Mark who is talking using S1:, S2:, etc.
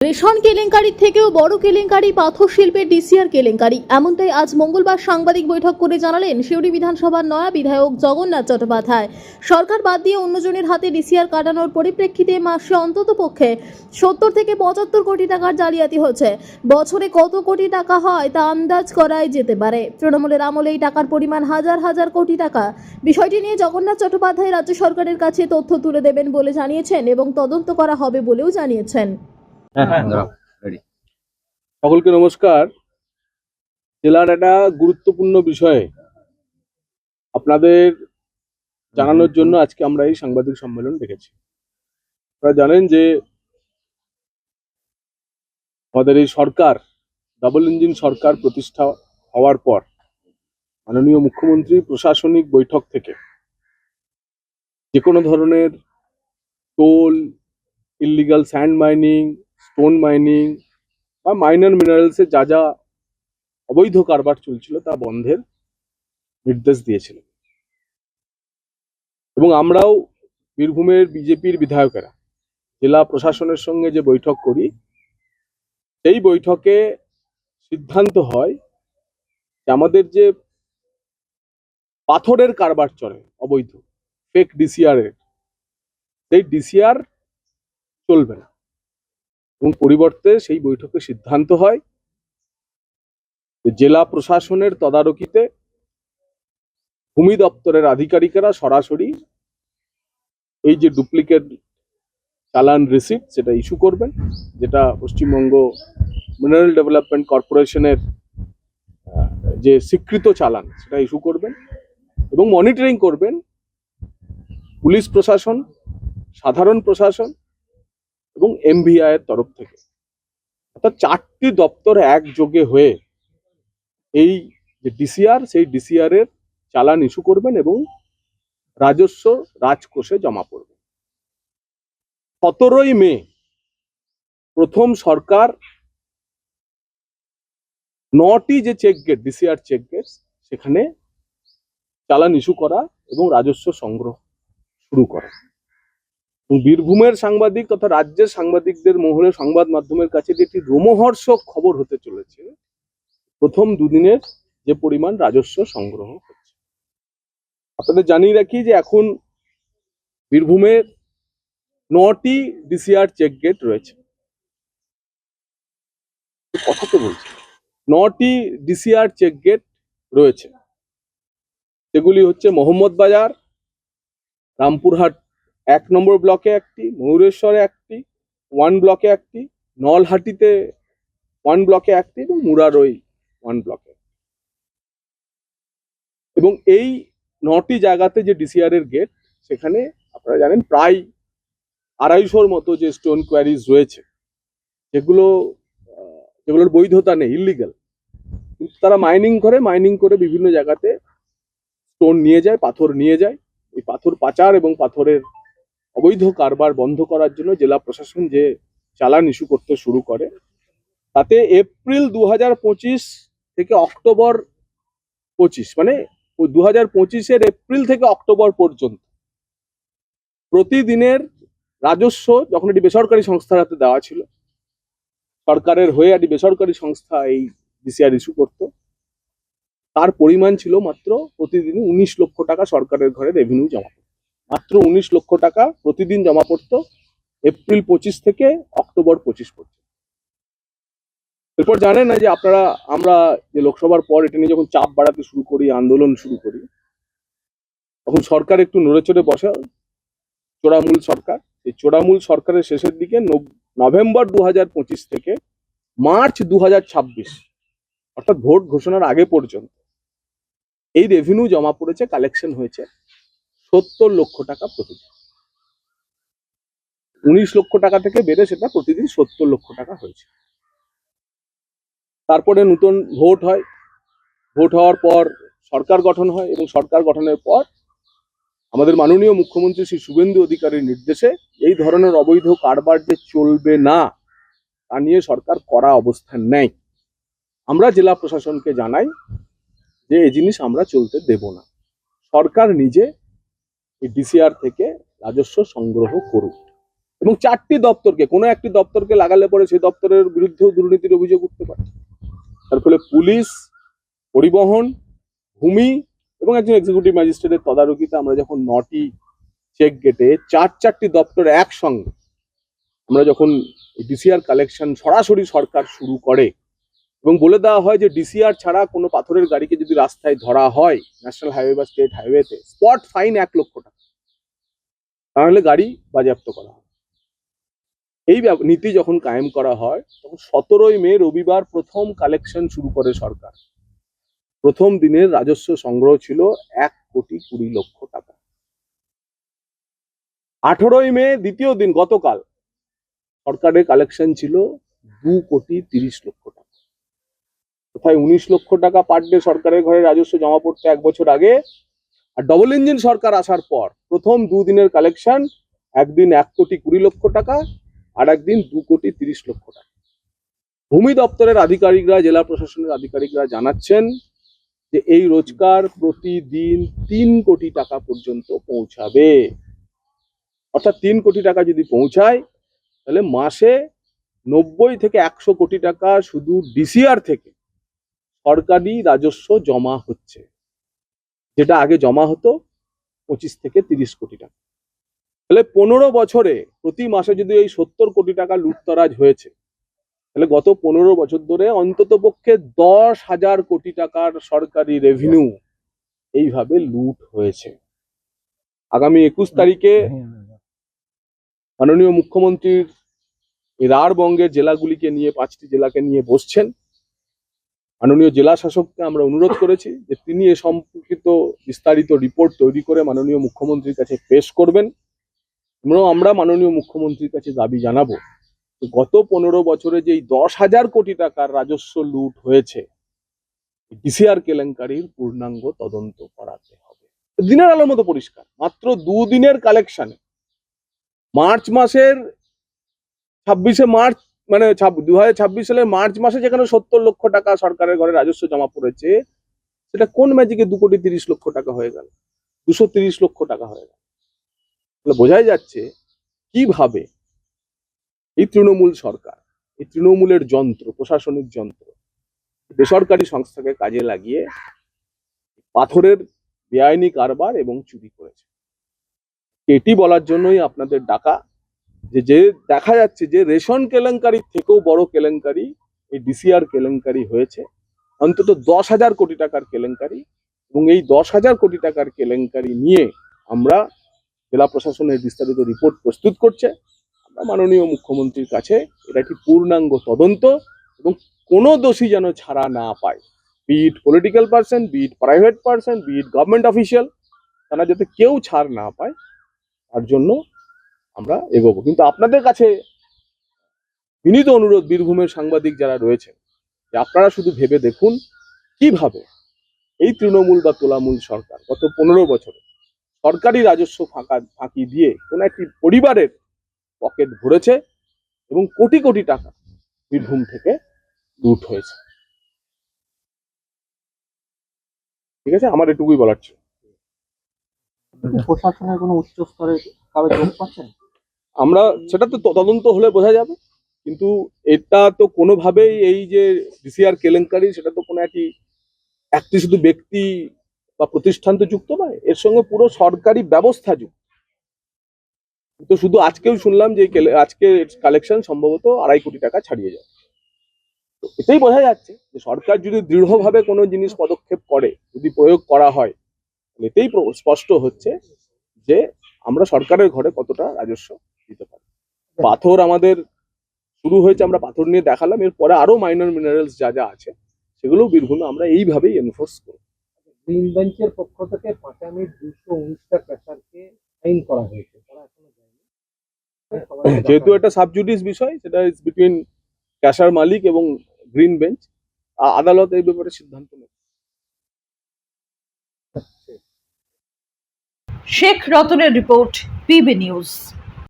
S1: Ration কেলেঙ্কারির থেকেও বড় কেলেঙ্কারি পাথর শিল্পের ডিসিআর কেলেঙ্কারি। এমনটাই আজ মঙ্গলবার সাংবাদিক বৈঠক করে জানালেন সিউড়ি বিধানসভার নয়া বিধায়ক জগন্নাথ চট্টোপাধ্যায়। সরকার বাদ দিয়ে অন্যজনের হাতে ডিসিআর কাটানোর পরিপ্রেক্ষিতে মাসে অন্ততপক্ষে 70 থেকে 75 কোটি টাকার জালিয়াতি হচ্ছে। বছরে কত কোটি টাকা হয় তা আন্দাজ করাই যেতে পারে। তৃণমূলের আমলে এই টাকার পরিমাণ হাজার হাজার কোটি টাকা। বিষয়টি নিয়ে জগন্নাথ চট্টোপাধ্যায় রাজ্য সরকারের কাছে তথ্য তুলে দেবেন বলে জানিয়েছেন এবং তদন্ত করা হবে বলেও জানিয়েছেন।
S2: সকলকে নমস্কার। জেলার একটা গুরুত্বপূর্ণ বিষয়ে আপনাদের জানানোর জন্য আজকে আমরা এই সাংবাদিক সম্মেলন ডেকেছি। আপনারা জানেন যে আমাদের এই সরকার ডাবল ইঞ্জিন সরকার প্রতিষ্ঠা হওয়ার পর মাননীয় মুখ্যমন্ত্রী প্রশাসনিক বৈঠক থেকে যে কোনো ধরনের toll, illegal sand mining, stone mining বা মাইনার মিনারেলসে যা যা অবৈধ কারবার চলছিল তা বন্ধের নির্দেশ দিয়েছিলেন। এবং আমরাও বীরভূমের বিজেপির বিধায়কেরা জেলা প্রশাসনের সঙ্গে যে বৈঠক করি, সেই বৈঠকে সিদ্ধান্ত হয় যে আমাদের যে পাথরের কারবার চলে অবৈধ ফেক ডিসিআর এর, সেই ডিসিআর চলবে না। এবং পরিবর্তে সেই বৈঠকে সিদ্ধান্ত হয় যে জেলা প্রশাসনের তদারকিতে ভূমি দপ্তরের আধিকারিকেরা সরাসরি এই যে ডুপ্লিকেট চালান রিসিপ্ট সেটা ইস্যু করবেন, যেটা পশ্চিমবঙ্গ মিনারেল ডেভেলপমেন্ট কর্পোরেশনের যে স্বীকৃত চালান সেটা ইস্যু করবেন এবং মনিটরিং করবেন পুলিশ প্রশাসন, সাধারণ প্রশাসন এবং এমভিআই এর তরফ থেকে। অর্থাৎ 4টি দপ্তর একযোগে হয়ে এই যে ডিসিআর, সেই ডিসিআর এর চালান ইস্যু করবেন এবং রাজস্ব রাজকোষে জমা পড়বে। 17ই মে প্রথম সরকার 9টি যে check gate, DCR check gate, সেখানে চালান ইস্যু করা এবং রাজস্ব সংগ্রহ শুরু করা। বীরভূমের সাংবাদিক তথা রাজ্যের সাংবাদিকদের মহলে সংবাদ মাধ্যমের কাছে একটি রোমহর্ষক খবর হতে চলেছে প্রথম দুদিনের যে পরিমাণ রাজস্ব সংগ্রহ হচ্ছে। আপনাদের জানিয়ে রাখি যে এখন বীরভূমের 9টি ডিসিআর চেক গেট রয়েছে। কথাতে বলছি 9টি ডিসিআর চেক গেট রয়েছে, সেগুলি হচ্ছে মোহাম্মদ বাজার, রামপুরহাট 1 নম্বর ব্লকে একটি, ময়ূরেশ্বরে একটি, 1 ব্লকে একটি, নলহাটিতে 1 ব্লকে একটি এবং মুরারই 1 ব্লকে। এবং এই 9টি জায়গাতে যে ডিসিআর এর গেট, সেখানে আপনারা জানেন প্রায় 250-র মতো যে স্টোন কোয়ারিজ রয়েছে, যেগুলোর বৈধতা নেই, ইল্লিগাল, কিন্তু তারা মাইনিং করে বিভিন্ন জায়গাতে স্টোন নিয়ে যায়, পাথর নিয়ে যায়। এই পাথর পাচার এবং পাথরের অবৈধ কারবার বন্ধ করার জন্য জেলা প্রশাসন যে চালান ইস্যু করতে শুরু করে, তাতে এপ্রিল 2025 থেকে অক্টোবর 25, মানে 2025-এর এপ্রিল থেকে অক্টোবর পর্যন্ত প্রতিদিনের রাজস্ব, যখন এটি বেসরকারি সংস্থার হাতে দেওয়া ছিল, সরকারের হয়ে একটি বেসরকারি সংস্থা এই ডিসিআর ইস্যু করত, তার পরিমাণ ছিল মাত্র প্রতিদিনই 19 লক্ষ টাকা সরকারের ঘরে রেভিনিউ জমা পড়ত। মাত্র 19 লক্ষ টাকা প্রতিদিন জমা পড়ত এপ্রিল 25 থেকে অক্টোবর 25 পর্যন্ত। এরপর জানেন না যে আমরা যে লোকসভার পর এটা নিয়ে যখন চাপ বাড়াতে শুরু করি, আন্দোলন শুরু করি, তখন সরকার একটু নড়েচড়ে বসে। চোরামূল সরকার, এই চোরামূল সরকারের শেষের দিকে নভেম্বর 2025 থেকে মার্চ 2026, অর্থাৎ ভোট ঘোষণার আগে পর্যন্ত এই রেভিনিউ জমা পড়েছে, কালেকশন হয়েছে 70 লক্ষ টাকা প্রতিদিন। 19 লক্ষ টাকা থেকে বেড়ে সেটা প্রতিদিন 70 লক্ষ টাকা হয়েছে। তারপরে নতুন ভোট হয়, ভোট হওয়ার পর সরকার গঠন হয় এবং সরকার গঠনের পর আমাদের মাননীয় মুখ্যমন্ত্রী শ্রী শুভেন্দু অধিকারীর নির্দেশে এই ধরনের অবৈধ কারবার যে চলবে না তা নিয়ে সরকার কড়া অবস্থান নেয়। আমরা জেলা প্রশাসনকে জানাই যে এই জিনিস আমরা চলতে দেব না, সরকার নিজে এই ডিসিআর থেকে রাজস্ব সংগ্রহ করুক। এবং 4টি দপ্তরকে, কোনো একটি দপ্তরকে লাগালে পরে সেই দপ্তরের বিরুদ্ধেও দুর্নীতির অভিযোগ উঠতে পারে। তার ফলে পুলিশ, পরিবহন, ভূমি এবং একজন এক্সিকিউটিভ ম্যাজিস্ট্রেটের তদারকিতে আমরা যখন 9টি চেক গেটে 4টি দপ্তর একসঙ্গে আমরা যখন ডিসিআর কালেকশন সরাসরি সরকার শুরু করে এবং বলে দেওয়া হয় যে ডিসিআর ছাড়া কোনো পাথরের গাড়িকে যদি রাস্তায় ধরা হয় ন্যাশনাল হাইওয়ে বা স্টেট হাইওয়েতে, স্পট ফাইন 1 লক্ষ টাকা, তাহলে গাড়ি বাজেয়াপ্ত করা হয়। এই নীতি যখন কায়েম করা হয় তখন 17ই মে রবিবার প্রথম কালেকশন শুরু করে সরকার। প্রথম দিনের রাজস্ব সংগ্রহ ছিল 1,20,00,000 টাকা। 18ই মে দ্বিতীয় দিন গতকাল সরকারের কালেকশন ছিল 2,30,00,000 টাকা। কোথায় 19 লক্ষ টাকা পার ডে সরকারের ঘরে রাজস্ব জমা পড়তে 1 বছর আগে, আর ডবল ইঞ্জিন সরকার আসার পর প্রথম 2 দিনের কালেকশন একদিন 1,20,00,000 টাকা আর একদিন 2,30,00,000 টাকা। ভূমি দপ্তরের আধিকারিকরা, জেলা প্রশাসনের আধিকারিকরা জানাচ্ছেন যে এই রোজগার প্রতিদিন 3 কোটি টাকা পর্যন্ত পৌঁছাবে। অর্থাৎ 3 কোটি টাকা যদি পৌঁছায় তাহলে মাসে 90 থেকে 100 কোটি টাকা শুধু ডিসিআর থেকে সরকারি রাজস্ব জমা হচ্ছে, যেটা আগে জমা হতো 25 থেকে 30 কোটি টাকা। তাহলে 15 বছরে প্রতি মাসে যদি এই 70 কোটি টাকা লুটতরাজ হয়েছে, তাহলে গত 15 বছর ধরে অন্তত পক্ষে 10,000 কোটি টাকার সরকারি রেভিনিউ এইভাবে লুট হয়েছে। আগামী 21 তারিখে মাননীয় মুখ্যমন্ত্রীর রাঢ়বঙ্গের জেলাগুলিকে নিয়ে 5টি জেলাকে নিয়ে বসছেন। মাননীয় জেলা শাসককে আমরা অনুরোধ করেছি যে তিনি এ সম্পর্কিত বিস্তারিত রিপোর্ট তৈরি করে মাননীয় মুখ্যমন্ত্রীর কাছে পেশ করবেন। এবং আমরা মাননীয় মুখ্যমন্ত্রীর কাছে দাবি জানাবো যে গত 15 বছরে যে 10,000 কোটি টাকার রাজস্ব লুট হয়েছে, ডিসিআর কেলেঙ্কারির পূর্ণাঙ্গ তদন্ত করাতে হবে। দিনের আলোর মতো পরিষ্কার, মাত্র 2 দিনের কালেকশনে মার্চ মাসের 26শে মার্চ, মানে 2026 সালের মার্চ মাসে যেখানে 70 লক্ষ টাকা সরকারের ঘরে রাজস্ব জমা পড়েছে, সেটা কোন ম্যাজিকে 2,30,00,000 টাকা হয়ে গেল, 230 লক্ষ টাকা হয়ে গেল। তাহলে বোঝাই যাচ্ছে কিভাবে এই তৃণমূল সরকার, এই তৃণমূলের যন্ত্র, প্রশাসনিক যন্ত্র বেসরকারি সংস্থাকে কাজে লাগিয়ে পাথরের বেআইনি কারবার এবং চুরি করেছে। এটি বলার জন্যই আপনাদের ডাকা যে দেখা যাচ্ছে যে রেশন কেলেঙ্কারির থেকেও বড় কেলেঙ্কারি এই ডিসিআর কেলেঙ্কারি হয়েছে, অন্তত 10,000 কোটি টাকার কেলেঙ্কারি। এবং এই 10,000 কোটি টাকার কেলেঙ্কারি নিয়ে আমরা জেলা প্রশাসনের বিস্তারিত রিপোর্ট প্রস্তুত করছে। আমরা মাননীয় মুখ্যমন্ত্রীর কাছে এটা একটি পূর্ণাঙ্গ তদন্ত এবং কোনো দোষী যেন ছাড়া না পায়, বি ইট পলিটিক্যাল পার্সন, বি ইট প্রাইভেট পার্সন, বি ইট গভর্নমেন্ট অফিসিয়াল, তারা যাতে কেউ ছাড় না পায় তার জন্য আমরা এগোবো। কিন্তু আপনাদের কাছে বিনীত অনুরোধ, বীরভূমের সাংবাদিক যারা রয়েছে, যে আপনারা শুধু ভেবে দেখুন কিভাবে এই তৃণমূল বা তোলামূল সরকার গত 15 বছরে সরকারি রাজস্ব ফাঁকি দিয়ে কোন একটি পরিবারের পকেট ভরেছে এবং কোটি কোটি টাকা বীরভূম থেকে লুট হয়েছে। ঠিক আছে, আমার এটুকুই বলার ছিল।
S3: প্রশাসনের কোনো উচ্চ স্তরে কারো যোগ পাচ্ছেন?
S2: আমরা সেটা তো তদন্ত হলে বোঝা যাবে, কিন্তু এটা তো কোনোভাবেই এই যে ডিসিআর কেলেঙ্কারি, সেটা তো কোনো একটি শুধু ব্যক্তি বা প্রতিষ্ঠান তো যুক্ত নয়, এর সঙ্গে পুরো সরকারি ব্যবস্থা যুক্ত। তো শুধু আজকেও শুনলাম যে আজকে কালেকশন সম্ভবত 2.5 কোটি টাকা ছাড়িয়ে যায়। তো এটাই বোঝা যাচ্ছে যে সরকার যদি দৃঢ়ভাবে কোনো জিনিস পদক্ষেপ করে, যদি প্রয়োগ করা হয়, এতেই স্পষ্ট হচ্ছে যে আমরা সরকারের ঘরে কতটা রাজস্ব দিতে পারি। পাথর আমাদের শুরু হয়েছে, আমরা পাথর নিয়ে দেখালাম, এরপরে আরো মাইনর মিনারেলস যা যা আছে সেগুলো বীরভূমে আমরা এইভাবেই এনফোর্স করব।
S3: গ্রিন বেঞ্চের পক্ষ থেকে পাটামির 219টা ক্যাশারকে ফাইন করা হয়েছে, তারা এখনো যায়নি।
S2: যেহেতু এটা সাবজুডিস বিষয়, সেটা ইজ বিটুইন ক্যাশার মালিক এবং গ্রিন বেঞ্চ, আদালত এই ব্যাপারে সিদ্ধান্ত নেবে।
S4: শেখ রতনের রিপোর্ট, পিবি নিউজ।